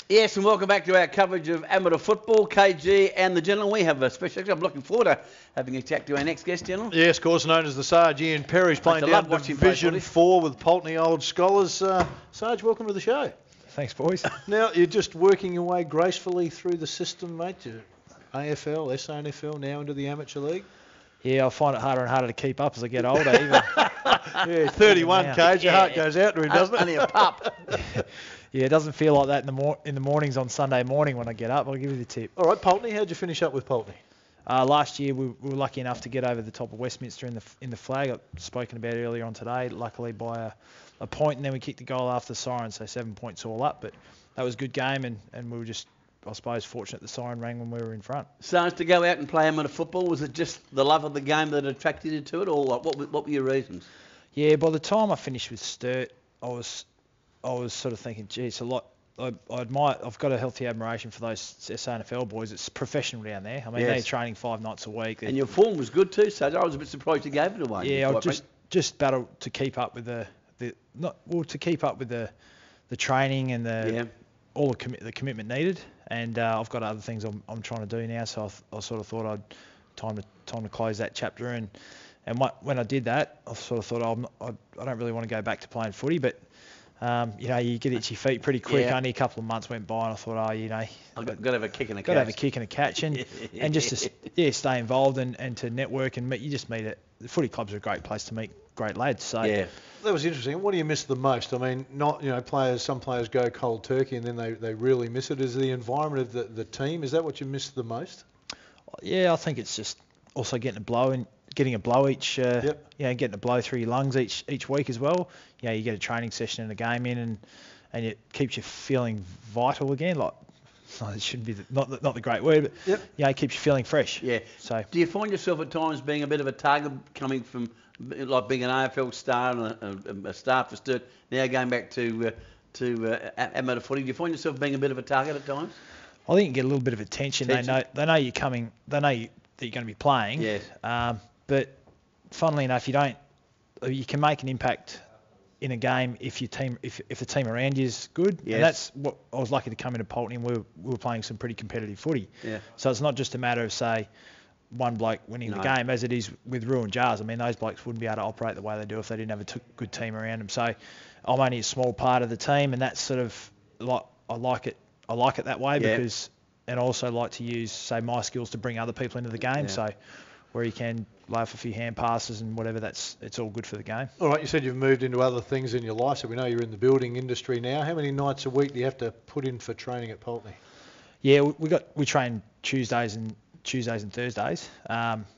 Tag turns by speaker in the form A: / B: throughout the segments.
A: Yes, and welcome back to our coverage of amateur football, KG and the gentleman. We have a special. I'm looking forward to having a chat to our next guest, gentleman.
B: Yes, of course, known as the Sarge. Ian Perrie is playing down Division 4 with Pulteney Old Scholars. Sarge, welcome to the show.
C: Thanks, boys.
B: Now, you're just working your way gracefully through the system, mate. You're AFL, SANFL, now into the Amateur League.
C: Yeah, I find it harder and harder to keep up as I get older. Even.
B: Yeah, 31 kg, your heart goes out to him, doesn't it?
A: Only a pup.
C: Yeah, it doesn't feel like that in the mornings on Sunday morning when I get up. I'll give you the tip.
B: All right, Pulteney, how'd you finish up with Pulteney?
C: Last year we were lucky enough to get over the top of Westminster in the flag. I've spoken about earlier on today, luckily by a point, and then we kicked the goal after the siren, so 7 points all up. But that was a good game, and we were just, I suppose, fortunate the siren rang when we were in front.
A: So to go out and play amateur football, was it just the love of the game that attracted you to it, or what were your reasons?
C: Yeah, by the time I finished with Sturt, I was sort of thinking, gee, it's a lot. I've got a healthy admiration for those SANFL boys. It's professional down there. I mean,
A: Yes.
C: They're training 5 nights a week.
A: And your form was good too, so I was a bit surprised you gave it away.
C: Yeah, I just battled to keep up with the training and all the commitment needed. And I've got other things I'm trying to do now, so I sort of thought time to close that chapter. And when I did that, I sort of thought I don't really want to go back to playing footy, but you get itchy feet pretty quick.
A: Yeah.
C: Only a couple of months went by, and I thought,
A: I've got to have a kick and a catch.
C: Got to have a kick and a catch, and just to stay involved and to network and meet. You just meet it. The footy clubs are a great place to meet great lads. So
A: yeah.
B: That was interesting. What do you miss the most? I mean, some players go cold turkey and then they really miss it. Is the environment of the team, is that what you miss the most?
C: Yeah, I think it's just also getting a blow each, getting a blow through your lungs each week as well. You get a training session and a game in, and it keeps you feeling vital again. Like, it shouldn't be not the great word, but it keeps you feeling fresh.
A: Yeah. So, do you find yourself at times being a bit of a target, coming from like being an AFL star and a star for Sturt, now going back to amateur footy? Do you find yourself being a bit of a target at times?
C: I think you get a little bit of attention. They know you're coming. They know that you're going to be playing.
A: Yes.
C: But funnily enough, you can make an impact in a game if the team around you is good.
A: Yes.
C: And that's what I was lucky to come into Pulteney, and we were playing some pretty competitive footy.
A: Yeah.
C: So it's not just a matter of, say, one bloke winning the game, as it is with Ruin Jars. I mean, those blokes wouldn't be able to operate the way they do if they didn't have a good team around them. So I'm only a small part of the team, and that's sort of like I like it that way because, and I also like to use, say, my skills to bring other people into the game.
A: Yeah.
C: So where you can lay off a few hand passes and whatever, it's all good for the game.
B: All right, you said you've moved into other things in your life, so we know you're in the building industry now. How many nights a week do you have to put in for training at Pulteney?
C: Yeah, we train Tuesdays and Thursdays.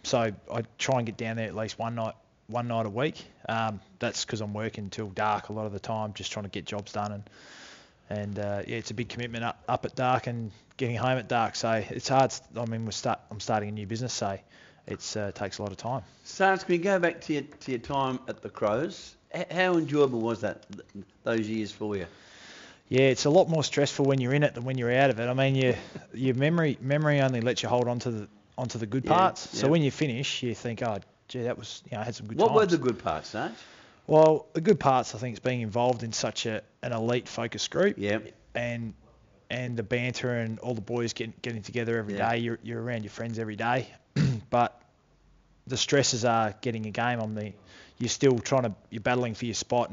C: So I try and get down there at least one night a week. That's because I'm working till dark a lot of the time, just trying to get jobs done. And it's a big commitment up at dark and getting home at dark. So it's hard. I mean, I'm starting a new business, so it takes a lot of time.
A: Sarge, can we go back to your time at the Crows? How enjoyable was those years for you?
C: Yeah, it's a lot more stressful when you're in it than when you're out of it. I mean, your memory only lets you hold onto the good parts. So when you finish, you think, oh, gee, that was, I had some good times.
A: What were the good parts, Sarge?
C: Well, the good parts, I think, is being involved in such an elite focus group.
A: Yeah.
C: And the banter and all the boys getting together every day. You're around your friends every day. But the stresses are getting a game on you're still you're battling for your spot.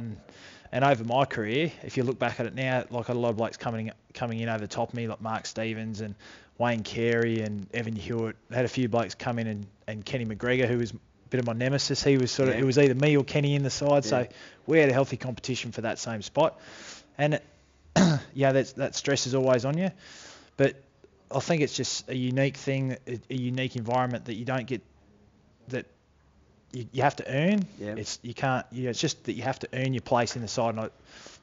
C: And over my career, if you look back at it now, like a lot of blokes coming in over the top of me, like Mark Stevens and Wayne Carey and Evan Hewitt. I had a few blokes come in and Kenny McGregor, who was a bit of my nemesis. He was it was either me or Kenny in the side. So we had a healthy competition for that same spot. And that stress is always on you. But I think it's just a unique thing, a unique environment that you don't get, that you have to earn.
A: Yeah.
C: It's just that you have to earn your place in the side. And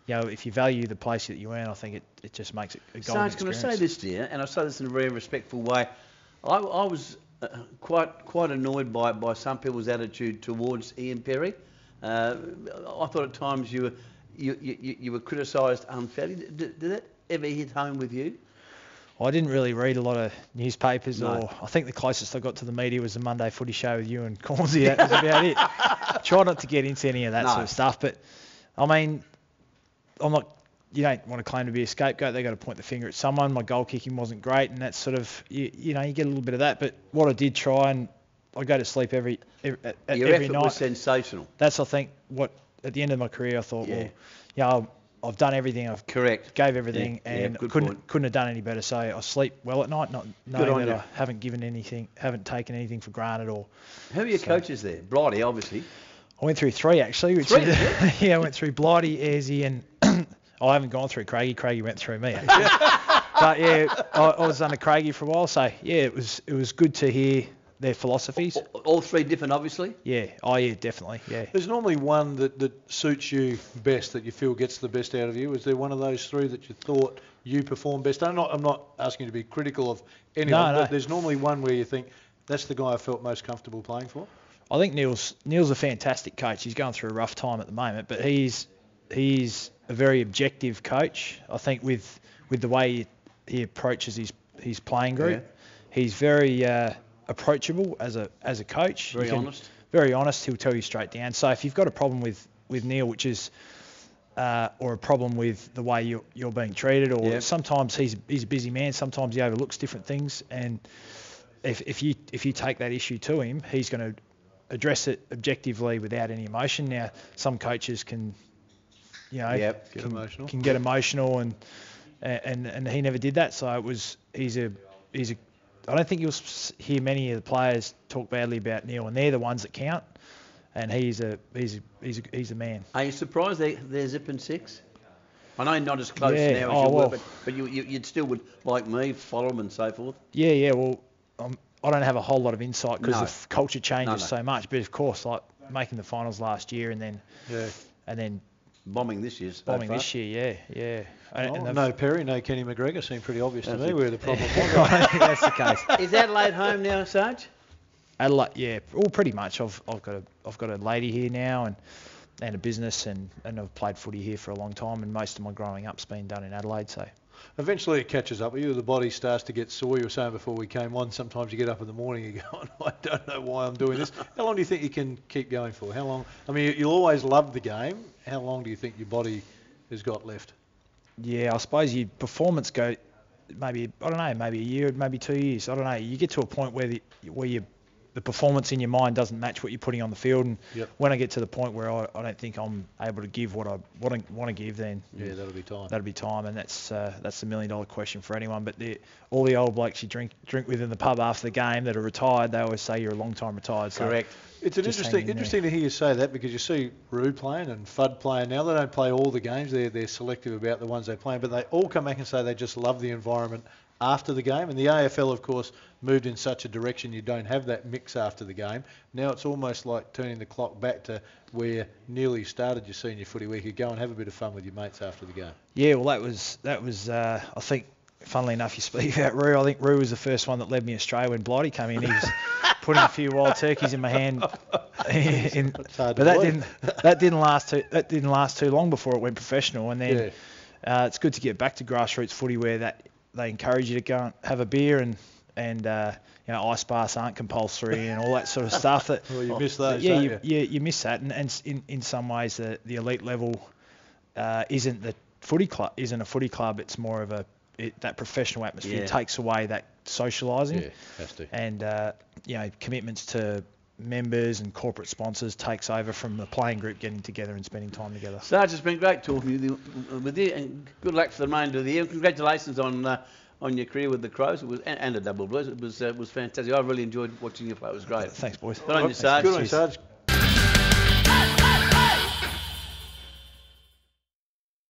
C: if you value the place that you earn, I think it just makes it a golden
A: experience. Sarge, can I say this to you? And I say this in a very respectful way. I was quite annoyed by some people's attitude towards Ian Perrie. I thought at times you were criticised unfairly. Did that ever hit home with you?
C: I didn't really read a lot of newspapers,
A: No.
C: or I think the closest I got to the media was the Monday Footy Show with you and Cornsey. That was about it. Try not to get into any of that sort of stuff, but I mean, I'm not you don't want to claim to be a scapegoat. They've got to point the finger at someone. My goal kicking wasn't great, and that's sort of, you know, you get a little bit of that. But what I did try, and I go to sleep every
A: Your
C: night.
A: effort was sensational.
C: That's, I think, what at the end of my career I thought, well, you know, I've done everything. I've gave everything, and couldn't have done any better. So I sleep well at night, not knowing that I haven't taken anything for granted. Or
A: who are your coaches there? Blighty, obviously.
C: I went through 3 actually. I went through Blighty, Ayresy, and I haven't gone through Craigie. Craigie went through me, actually. But yeah, I was under Craigie for a while. So yeah, it was good to hear their philosophies.
A: All 3 different, obviously?
C: Yeah. Oh, yeah, definitely. Yeah.
B: There's normally one that suits you best, that you feel gets the best out of you. Is there one of those 3 that you thought you performed best? I'm not asking you to be critical of anyone, but there's normally one where you think, that's the guy I felt most comfortable playing for?
C: I think Neil's a fantastic coach. He's going through a rough time at the moment, but he's a very objective coach. I think with the way he approaches his playing group, he's very approachable as a coach.
A: Very honest.
C: Very honest. He'll tell you straight down. So if you've got a problem with Neil, which is or a problem with the way you're being treated, or sometimes he's a busy man, sometimes he overlooks different things, and if you take that issue to him, he's going to address it objectively without any emotion. Now, some coaches can, you know, can get emotional, and he never did that. So he's a I don't think you'll hear many of the players talk badly about Neil, and they're the ones that count. And he's a man. Are
A: you surprised they're zipping 6? I know you're not as close now as you were, but you'd still would, like me, follow them and so forth.
C: Yeah. Well, I don't have a whole lot of insight because the culture changes so much. But of course, like making the finals last year and then
A: bombing this year.
C: Yeah.
A: No
B: Perry, no Kenny McGregor seemed pretty obvious to me where the problem was.
C: I think that's the case.
A: Is Adelaide home now, Sarge?
C: Adelaide, yeah. Well, pretty much. I've got a lady here now and a business, and I've played footy here for a long time, and most of my growing up's been done in Adelaide. So
B: eventually it catches up with you. The body starts to get sore. You were saying before we came on, sometimes you get up in the morning and you go, I don't know why I'm doing this. How long do you think you can keep going for? How long? I mean, you'll always love the game. How long do you think your body has got left?
C: Yeah, I suppose your performance go maybe a year, maybe 2 years. I don't know. You get to a point where the performance in your mind doesn't match what you're putting on the field, and when I get to the point where I don't think I'm able to give what I want to give, then
B: that'll be time.
C: That'll be time, and that's the $1 million question for anyone. But all the old blokes you drink with in the pub after the game that are retired, they always say you're a long time retired. So
A: correct.
B: It's interesting to hear you say that, because you see Roo playing and Fudd playing now. They don't play all the games. They're selective about the ones they play, but they all come back and say they just love the environment after the game. And the AFL, of course, moved in such a direction you don't have that mix after the game. Now it's almost like turning the clock back to where nearly started your senior footy, where you could go and have a bit of fun with your mates after the game.
C: Yeah, well, that was I think, funnily enough, you speak about Roo. I think Roo was the first one that led me Australia when Blighty came in. He was putting a few wild turkeys in my hand, but that didn't last too long before it went professional. And then it's good to get back to grassroots footy where they encourage you to go and have a beer and ice baths aren't compulsory and all that sort of stuff.
B: Well, you miss those.
C: You miss that, and in some ways the elite level isn't a footy club. It's more of that professional atmosphere takes away that socialising.
B: Yeah, has to.
C: And commitments to members and corporate sponsors takes over from the playing group getting together and spending time together.
A: Sarge, it's been great talking with you, and good luck for the remainder of the year. Congratulations on your career with the Crows. It was and the Double Blues. It was fantastic. I really enjoyed watching you play. It was great.
C: Thanks, boys.
A: Good on you, Sarge.
B: Good on you, Sarge.